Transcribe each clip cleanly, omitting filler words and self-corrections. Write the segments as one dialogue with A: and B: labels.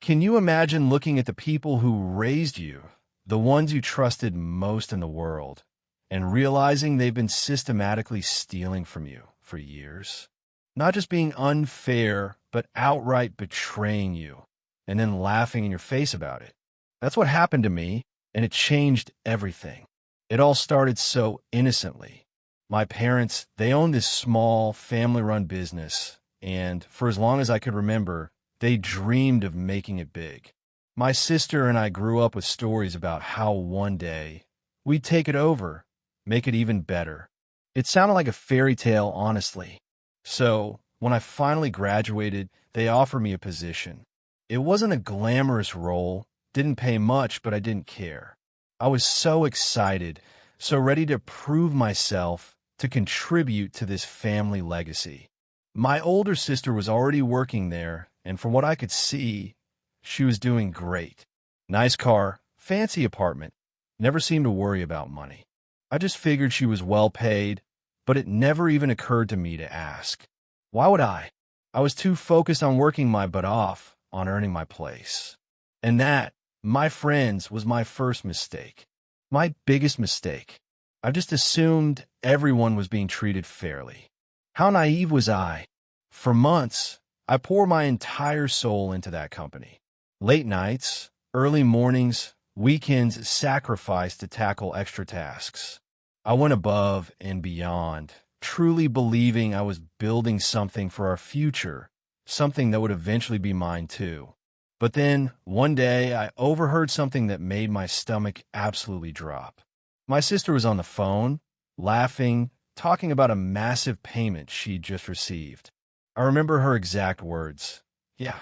A: Can you imagine looking at the people who raised you, the ones you trusted most in the world, and realizing they've been systematically stealing from you for years? Not just being unfair, but outright betraying you, and then laughing in your face about it. That's what happened to me, and it changed everything. It all started so innocently. My parents, they owned this small, family-run business, and for as long as I could remember, they dreamed of making it big. My sister and I grew up with stories about how one day we'd take it over, make it even better. It sounded like a fairy tale, honestly. So, when I finally graduated, they offered me a position. It wasn't a glamorous role, didn't pay much, but I didn't care. I was so excited, so ready to prove myself, to contribute to this family legacy. My older sister was already working there, and from what I could see, she was doing great. Nice car, fancy apartment, never seemed to worry about money. I just figured she was well paid, but it never even occurred to me to ask. Why would I? I was too focused on working my butt off, on earning my place. And that, my friends, was my first mistake. My biggest mistake. I just assumed everyone was being treated fairly. How naive was I? For months, I poured my entire soul into that company. Late nights, early mornings, weekends sacrificed to tackle extra tasks. I went above and beyond, truly believing I was building something for our future, something that would eventually be mine too. But then, one day, I overheard something that made my stomach absolutely drop. My sister was on the phone, laughing, talking about a massive payment she'd just received. I remember her exact words. Yeah,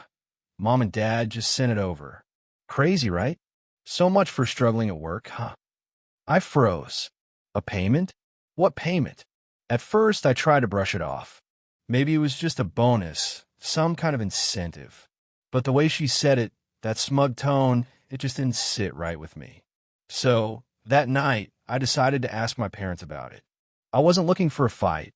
A: Mom and Dad just sent it over. Crazy, right? So much for struggling at work, huh? I froze. A payment? What payment? At first, I tried to brush it off. Maybe it was just a bonus, some kind of incentive. But the way she said it, that smug tone, it just didn't sit right with me. So, that night, I decided to ask my parents about it. I wasn't looking for a fight.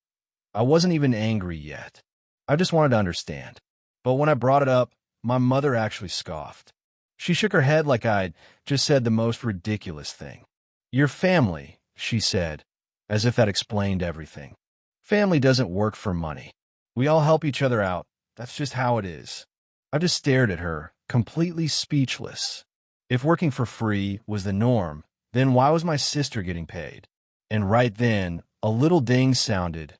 A: I wasn't even angry yet. I just wanted to understand. But when I brought it up, my mother actually scoffed. She shook her head like I'd just said the most ridiculous thing. Your family, she said, as if that explained everything. Family doesn't work for money. We all help each other out. That's just how it is. I just stared at her, completely speechless. If working for free was the norm, then why was my sister getting paid? And right then, a little ding sounded.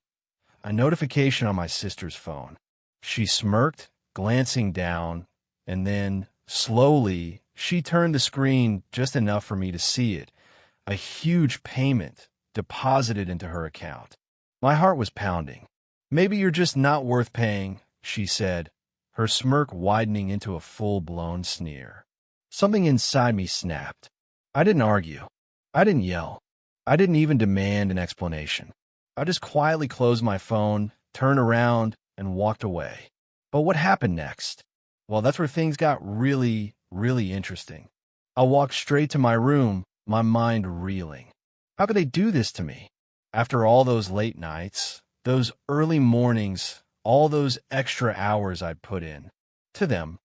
A: A notification on my sister's phone. She smirked, glancing down, and then, slowly, she turned the screen just enough for me to see it. A huge payment deposited into her account. My heart was pounding. Maybe you're just not worth paying, she said, her smirk widening into a full-blown sneer. Something inside me snapped. I didn't argue. I didn't yell. I didn't even demand an explanation. I just quietly closed my phone, turned around, and walked away. But what happened next? Well, that's where things got really, really interesting. I walked straight to my room, my mind reeling. How could they do this to me? After all those late nights, those early mornings, all those extra hours I'd put in. To them,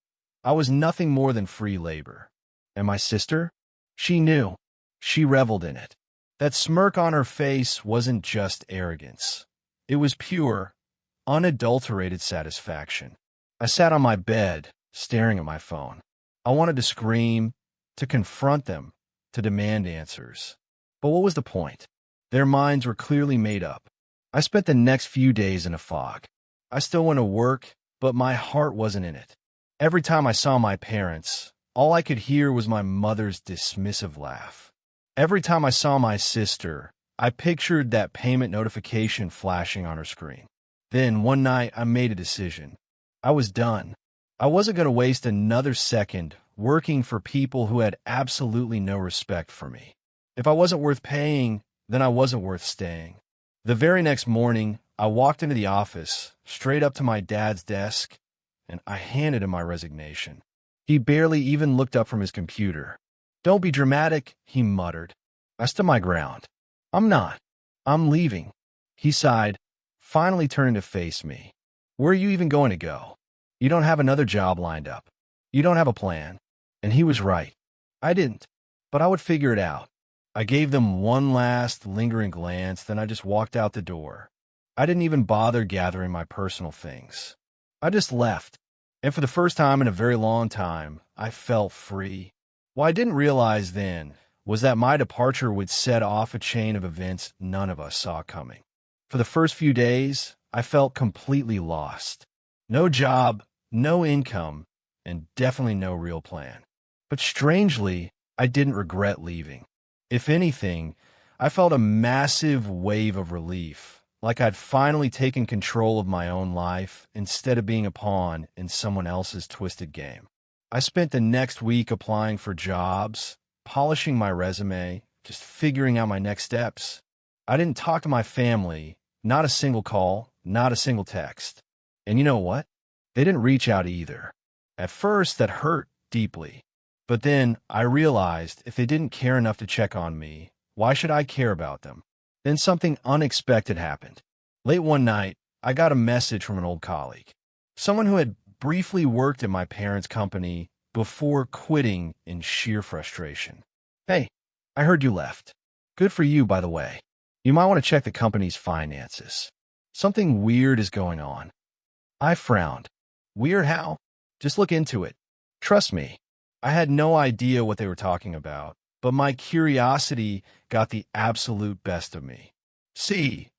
A: I was nothing more than free labor. And my sister? She knew. She reveled in it. That smirk on her face wasn't just arrogance. It was pure, unadulterated satisfaction. I sat on my bed, staring at my phone. I wanted to scream, to confront them, to demand answers. But what was the point? Their minds were clearly made up. I spent the next few days in a fog. I still went to work, but my heart wasn't in it. Every time I saw my parents, all I could hear was my mother's dismissive laugh. Every time I saw my sister, I pictured that payment notification flashing on her screen. Then, one night, I made a decision. I was done. I wasn't going to waste another second working for people who had absolutely no respect for me. If I wasn't worth paying, then I wasn't worth staying. The very next morning, I walked into the office, straight up to my dad's desk, and I handed him my resignation. He barely even looked up from his computer. "Don't be dramatic," he muttered. I stood my ground. "I'm not. I'm leaving." He sighed, finally turning to face me. "Where are you even going to go? You don't have another job lined up. You don't have a plan. And he was right. I didn't. But I would figure it out. I gave them one last lingering glance, then I just walked out the door. I didn't even bother gathering my personal things. I just left. And for the first time in a very long time, I felt free. What I didn't realize then was that my departure would set off a chain of events none of us saw coming. For the first few days, I felt completely lost. No job, no income, and definitely no real plan. But strangely, I didn't regret leaving. If anything, I felt a massive wave of relief, like I'd finally taken control of my own life instead of being a pawn in someone else's twisted game. I spent the next week applying for jobs, polishing my resume, just figuring out my next steps. I didn't talk to my family, not a single call, not a single text. And you know what? They didn't reach out either. At first, that hurt deeply. But then I realized if they didn't care enough to check on me, why should I care about them? Then something unexpected happened. Late one night, I got a message from an old colleague, someone who had briefly worked at my parents' company before quitting in sheer frustration. "Hey, I heard you left. Good for you, by the way. You might want to check the company's finances. Something weird is going on." I frowned. Weird how? Just look into it. Trust me. I had no idea what they were talking about, but my curiosity got the absolute best of me. See,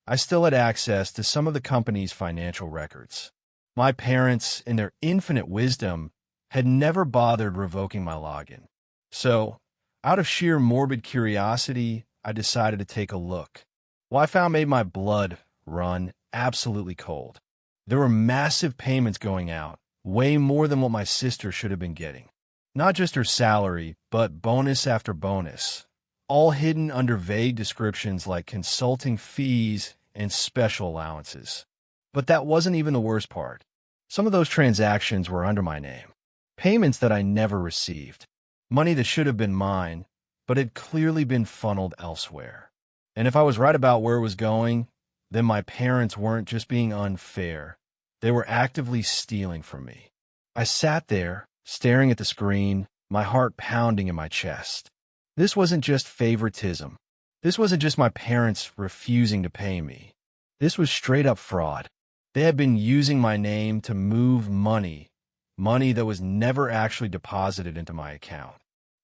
A: I still had access to some of the company's financial records. My parents, in their infinite wisdom, had never bothered revoking my login. So, out of sheer morbid curiosity, I decided to take a look. What I found made my blood run absolutely cold. There were massive payments going out, way more than what my sister should have been getting. Not just her salary, but bonus after bonus, all hidden under vague descriptions like consulting fees and special allowances. But that wasn't even the worst part. Some of those transactions were under my name. Payments that I never received. Money that should have been mine, but had clearly been funneled elsewhere. And if I was right about where it was going, then my parents weren't just being unfair. They were actively stealing from me. I sat there, staring at the screen, my heart pounding in my chest. This wasn't just favoritism. This wasn't just my parents refusing to pay me. This was straight-up fraud. They had been using my name to move money that was never actually deposited into my account.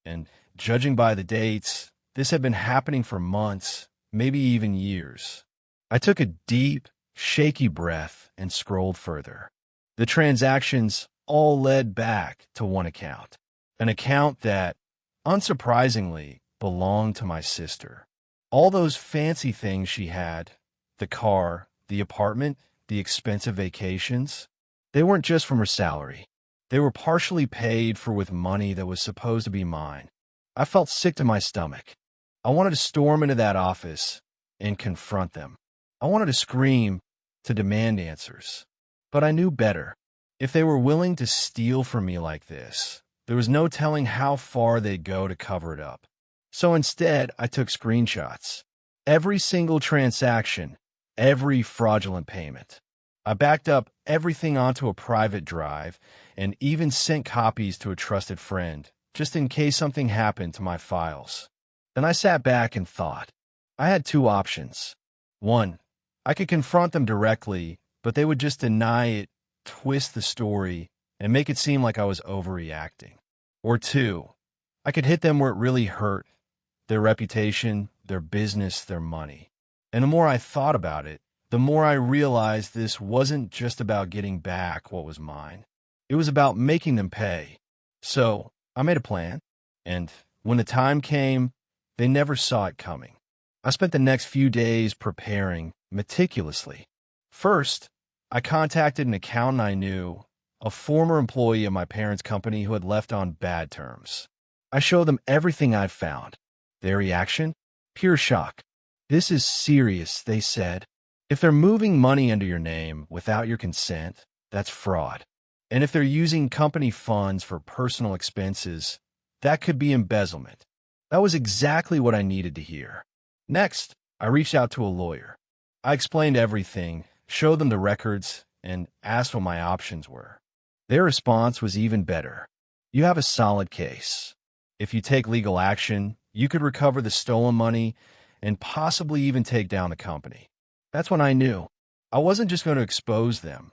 A: And judging by the dates, this had been happening for months, maybe even years. I took a deep, shaky breath and scrolled further. The transactions all led back to one account, an account that, unsurprisingly, belonged to my sister. All those fancy things she had, the car, the apartment, the expensive vacations, they weren't just from her salary. They were partially paid for with money that was supposed to be mine. I felt sick to my stomach. I wanted to storm into that office and confront them. I wanted to scream, to demand answers. But I knew better. If they were willing to steal from me like this, there was no telling how far they'd go to cover it up. So instead, I took screenshots. Every single transaction, every fraudulent payment. I backed up everything onto a private drive and even sent copies to a trusted friend, just in case something happened to my files. Then I sat back and thought. I had two options. One, I could confront them directly, but they would just deny it, twist the story, and make it seem like I was overreacting. Or two, I could hit them where it really hurt, their reputation, their business, their money. And the more I thought about it, the more I realized this wasn't just about getting back what was mine. It was about making them pay. So I made a plan, and when the time came, they never saw it coming. I spent the next few days preparing meticulously. First, I contacted an accountant I knew, a former employee of my parents' company who had left on bad terms. I showed them everything I'd found. Their reaction? Pure shock. "This is serious," they said. "If they're moving money under your name without your consent, that's fraud. And if they're using company funds for personal expenses, that could be embezzlement." That was exactly what I needed to hear. Next, I reached out to a lawyer. I explained everything, showed them the records, and asked what my options were. Their response was even better. You have a solid case. If you take legal action, you could recover the stolen money and possibly even take down the company. That's when I knew. I wasn't just going to expose them.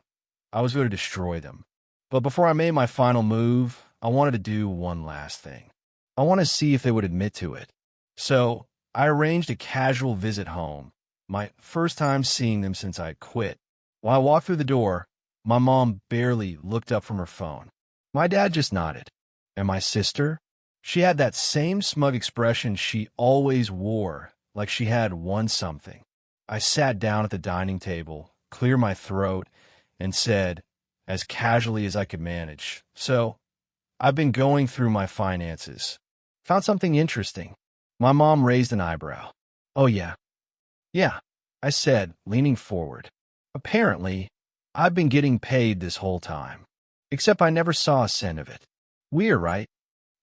A: I was going to destroy them. But before I made my final move, I wanted to do one last thing. I wanted to see if they would admit to it. So I arranged a casual visit home, my first time seeing them since I quit. While I walked through the door, my mom barely looked up from her phone. My dad just nodded. And my sister? She had that same smug expression she always wore, like she had won something. I sat down at the dining table, cleared my throat, and said, as casually as I could manage, "So, I've been going through my finances. Found something interesting." My mom raised an eyebrow. "Oh, yeah." "Yeah," I said, leaning forward. "Apparently, I've been getting paid this whole time. Except I never saw a cent of it. Weird, right?"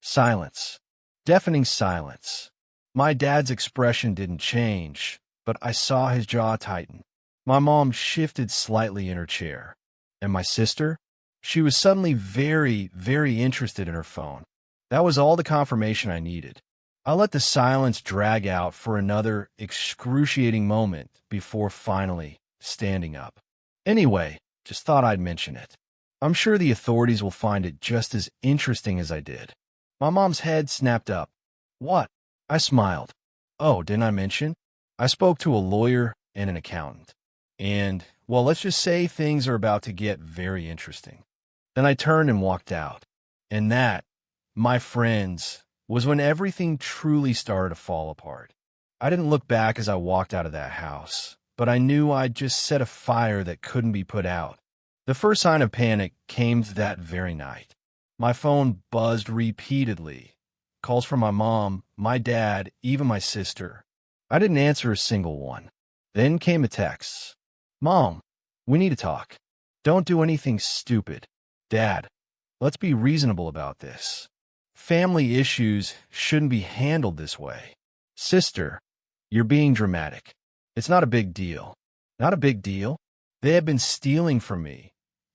A: Silence. Deafening silence. My dad's expression didn't change, but I saw his jaw tighten. My mom shifted slightly in her chair. And my sister? She was suddenly very, very interested in her phone. That was all the confirmation I needed. I let the silence drag out for another excruciating moment before finally standing up. Anyway, just thought I'd mention it. I'm sure the authorities will find it just as interesting as I did. My mom's head snapped up. "What?" I smiled. "Oh, didn't I mention? I spoke to a lawyer and an accountant. And, well, let's just say things are about to get very interesting." Then I turned and walked out. And that, my friends, was when everything truly started to fall apart. I didn't look back as I walked out of that house, but I knew I'd just set a fire that couldn't be put out. The first sign of panic came that very night. My phone buzzed repeatedly. Calls from my mom, my dad, even my sister. I didn't answer a single one. Then came a text. "Mom, we need to talk. Don't do anything stupid. Dad, let's be reasonable about this. Family issues shouldn't be handled this way. Sister, you're being dramatic. It's not a big deal." Not a big deal? They had been stealing from me,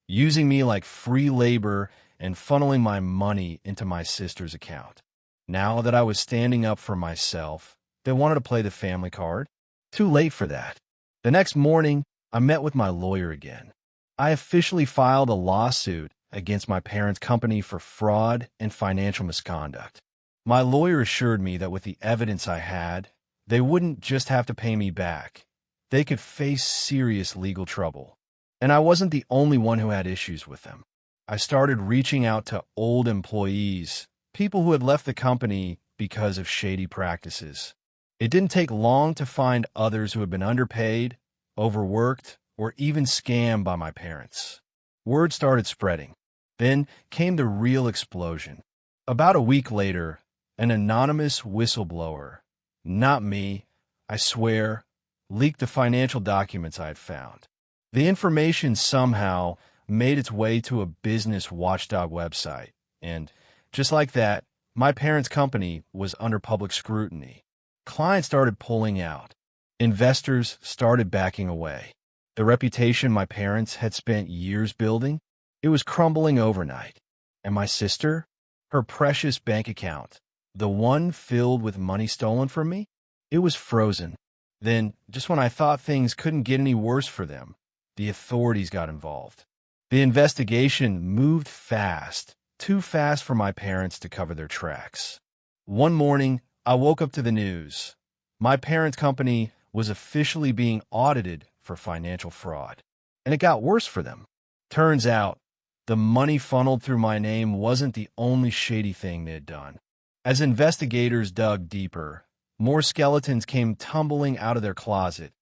A: using me like free labor and funneling my money into my sister's account. Now that I was standing up for myself, they wanted to play the family card. Too late for that. The next morning, I met with my lawyer again. I officially filed a lawsuit against my parents' company for fraud and financial misconduct. My lawyer assured me that with the evidence I had, they wouldn't just have to pay me back. They could face serious legal trouble. And I wasn't the only one who had issues with them. I started reaching out to old employees, people who had left the company because of shady practices. It didn't take long to find others who had been underpaid, overworked, or even scammed by my parents. Word started spreading. Then came the real explosion. About a week later, an anonymous whistleblower, not me, I swear, leaked the financial documents I had found. The information somehow made its way to a business watchdog website, and just like that, my parents' company was under public scrutiny. Clients started pulling out. Investors started backing away. The reputation my parents had spent years building, it was crumbling overnight. And my sister, her precious bank account, the one filled with money stolen from me, it was frozen. Then, just when I thought things couldn't get any worse for them, the authorities got involved. The investigation moved fast, too fast for my parents to cover their tracks. One morning, I woke up to the news. My parents' company was officially being audited for financial fraud. And it got worse for them. Turns out, the money funneled through my name wasn't the only shady thing they had done. As investigators dug deeper, more skeletons came tumbling out of their closet.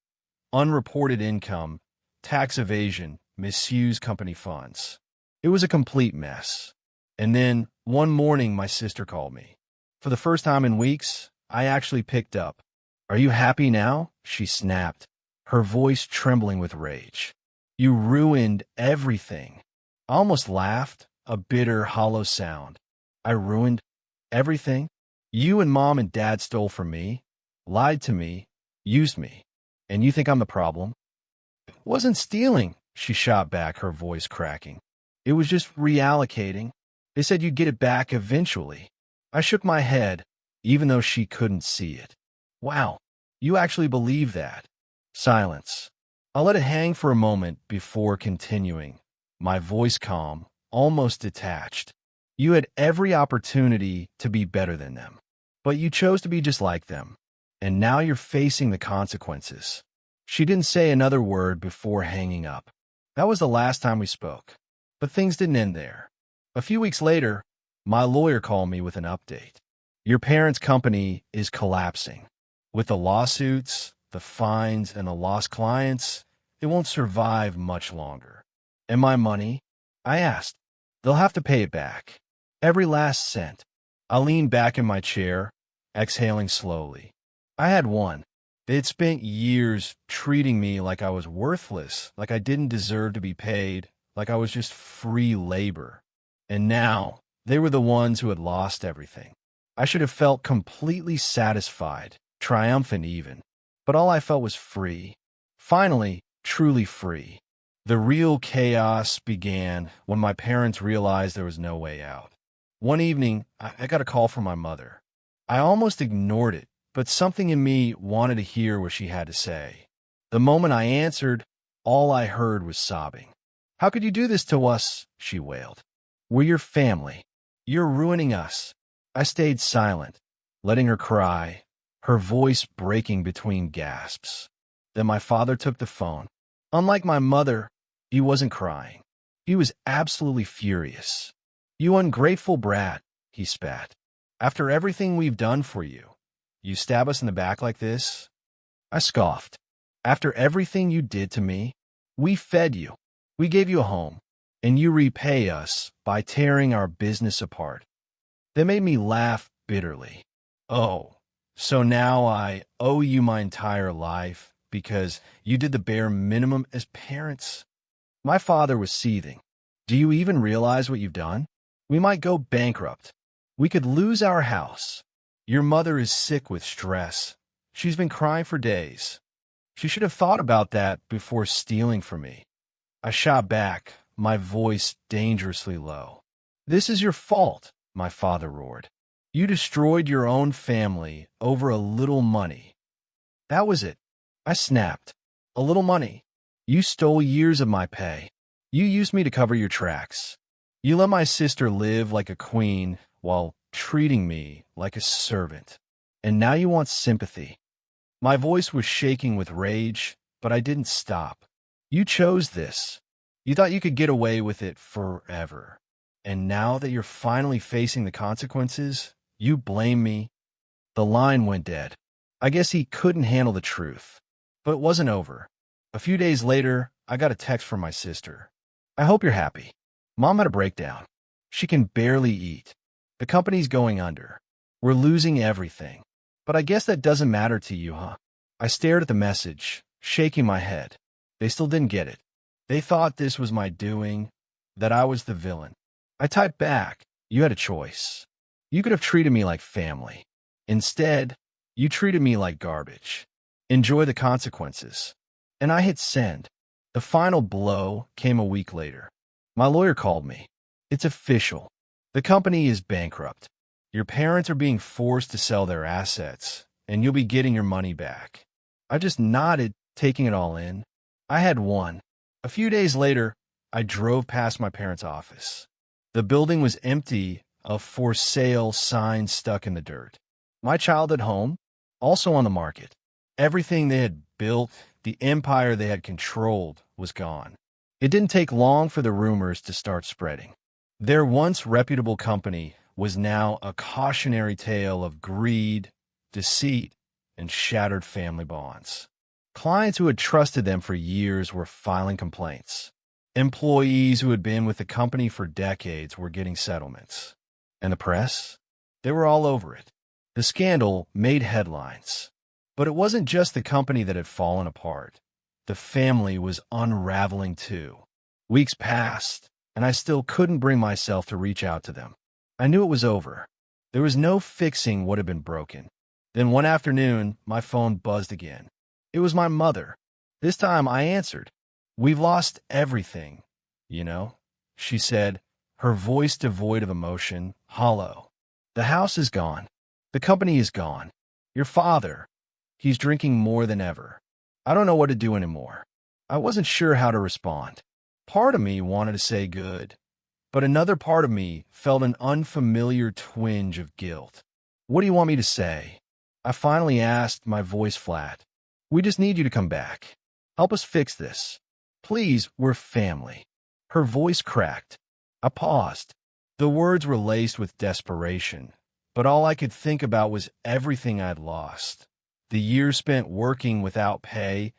A: Unreported income, tax evasion, misused company funds. It was a complete mess. And then, one morning, my sister called me. For the first time in weeks, I actually picked up. "Are you happy now?" she snapped, her voice trembling with rage. "You ruined everything." I almost laughed, a bitter, hollow sound. "I ruined everything? You and Mom and Dad stole from me, lied to me, used me, and you think I'm the problem?" "It wasn't stealing," she shot back, her voice cracking. It was just reallocating. They said you'd get it back eventually. I shook my head, even though she couldn't see it. Wow, you actually believe that? Silence. I let it hang for a moment before continuing, my voice calm, almost detached. You had every opportunity to be better than them, but you chose to be just like them, and now you're facing the consequences. She didn't say another word before hanging up. That was the last time we spoke. But things didn't end there. A few weeks later, my lawyer called me with an update. Your parents' company is collapsing. With the lawsuits, the fines, and the lost clients, it won't survive much longer. And my money? I asked. They'll have to pay it back. Every last cent. I leaned back in my chair, exhaling slowly. I had won. They had spent years treating me like I was worthless, like I didn't deserve to be paid, like I was just free labor. And now, they were the ones who had lost everything. I should have felt completely satisfied, triumphant even. But all I felt was free. Finally, truly free. The real chaos began when my parents realized there was no way out. One evening, I got a call from my mother. I almost ignored it, but something in me wanted to hear what she had to say. The moment I answered, all I heard was sobbing. "How could you do this to us?" she wailed. "We're your family. You're ruining us." I stayed silent, letting her cry, her voice breaking between gasps. Then my father took the phone. Unlike my mother, he wasn't crying. He was absolutely furious. "You ungrateful brat," he spat. "After everything we've done for you, you stab us in the back like this?" I scoffed. "After everything you did to me, we fed you. We gave you a home, and you repay us by tearing our business apart." They made me laugh bitterly. "Oh, so now I owe you my entire life because you did the bare minimum as parents?" My father was seething. "Do you even realize what you've done? We might go bankrupt. We could lose our house. Your mother is sick with stress. She's been crying for days. She should have thought about that before stealing from me." I shot back, my voice dangerously low. "This is your fault," my father roared. "You destroyed your own family over a little money." That was it. I snapped. "A little money? You stole years of my pay. You used me to cover your tracks. You let my sister live like a queen while treating me like a servant. And now you want sympathy." My voice was shaking with rage, but I didn't stop. "You chose this. You thought you could get away with it forever. And now that you're finally facing the consequences, you blame me?" The line went dead. I guess he couldn't handle the truth. But it wasn't over. A few days later, I got a text from my sister. "I hope you're happy. Mom had a breakdown. She can barely eat. The company's going under. We're losing everything. But I guess that doesn't matter to you, huh?" I stared at the message, shaking my head. They still didn't get it. They thought this was my doing, that I was the villain. I typed back, "You had a choice. You could have treated me like family. Instead, you treated me like garbage. Enjoy the consequences." And I hit send. The final blow came a week later. My lawyer called me. "It's official. The company is bankrupt. Your parents are being forced to sell their assets, and you'll be getting your money back." I just nodded, taking it all in. I had won. A few days later, I drove past my parents' office. The building was empty, a "for sale" sign stuck in the dirt. My childhood home, also on the market. Everything they had built, the empire they had controlled, was gone. It didn't take long for the rumors to start spreading. Their once reputable company was now a cautionary tale of greed, deceit, and shattered family bonds. Clients who had trusted them for years were filing complaints. Employees who had been with the company for decades were getting settlements. And the press? They were all over it. The scandal made headlines. But it wasn't just the company that had fallen apart. The family was unraveling too. Weeks passed, and I still couldn't bring myself to reach out to them. I knew it was over. There was no fixing what had been broken. Then one afternoon, my phone buzzed again. It was my mother. This time I answered. "We've lost everything, you know," she said, her voice devoid of emotion, hollow. The house is gone. The company is gone. Your father, he's drinking more than ever. I don't know what to do anymore. I wasn't sure how to respond. Part of me wanted to say good, but another part of me felt an unfamiliar twinge of guilt. What do you want me to say? I finally asked, my voice flat. We just need you to come back. Help us fix this. Please, we're family. Her voice cracked. I paused. The words were laced with desperation, but all I could think about was everything I'd lost. The years spent working without pay,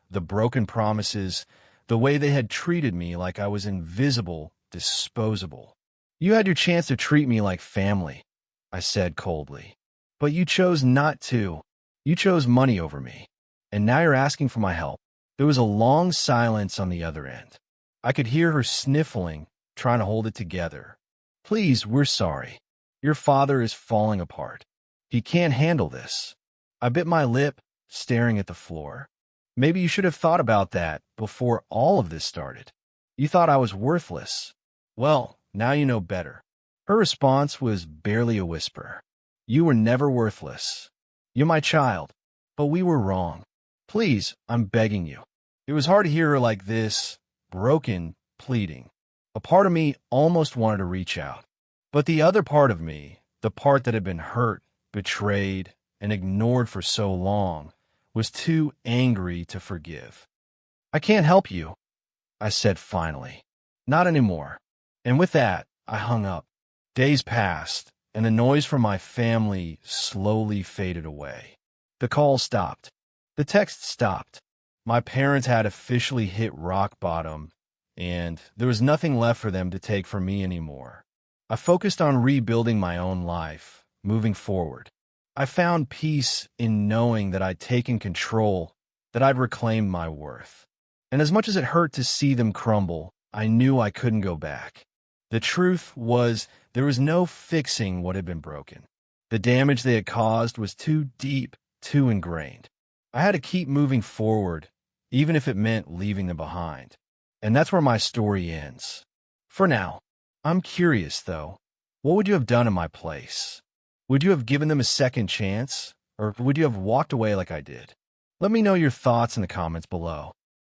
A: the broken promises, the way they had treated me like I was invisible, disposable. You had your chance to treat me like family, I said coldly. But you chose not to. You chose money over me. And now you're asking for my help. There was a long silence on the other end. I could hear her sniffling, trying to hold it together. Please, we're sorry. Your father is falling apart. He can't handle this. I bit my lip, staring at the floor. Maybe you should have thought about that before all of this started. You thought I was worthless. Well, now you know better. Her response was barely a whisper. You were never worthless. You're my child. But we were wrong. Please, I'm begging you. It was hard to hear her like this, broken, pleading. A part of me almost wanted to reach out. But the other part of me, the part that had been hurt, betrayed, and ignored for so long, was too angry to forgive. I can't help you, I said finally. Not anymore. And with that, I hung up. Days passed, and the noise from my family slowly faded away. The call stopped. The text stopped. My parents had officially hit rock bottom, and there was nothing left for them to take from me anymore. I focused on rebuilding my own life, moving forward. I found peace in knowing that I'd taken control, that I'd reclaimed my worth. And as much as it hurt to see them crumble, I knew I couldn't go back. The truth was, there was no fixing what had been broken. The damage they had caused was too deep, too ingrained. I had to keep moving forward, even if it meant leaving them behind. And that's where my story ends. For now. I'm curious, though. What would you have done in my place? Would you have given them a second chance? Or would you have walked away like I did? Let me know your thoughts in the comments below.